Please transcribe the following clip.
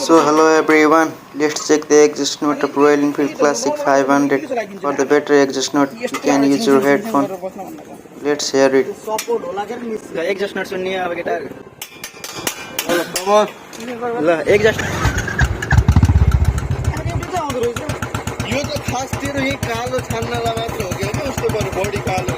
So hello everyone, let's check the exhaust note of Royal Enfield Classic 500. For the better exhaust note, you can use your headphone. Let's hear it. exhaust note सुन्ने अब केटा ल exhaust यो त खास तेरो यही कालो छान्नलाई मात्र हो क्या उसको बडी कालो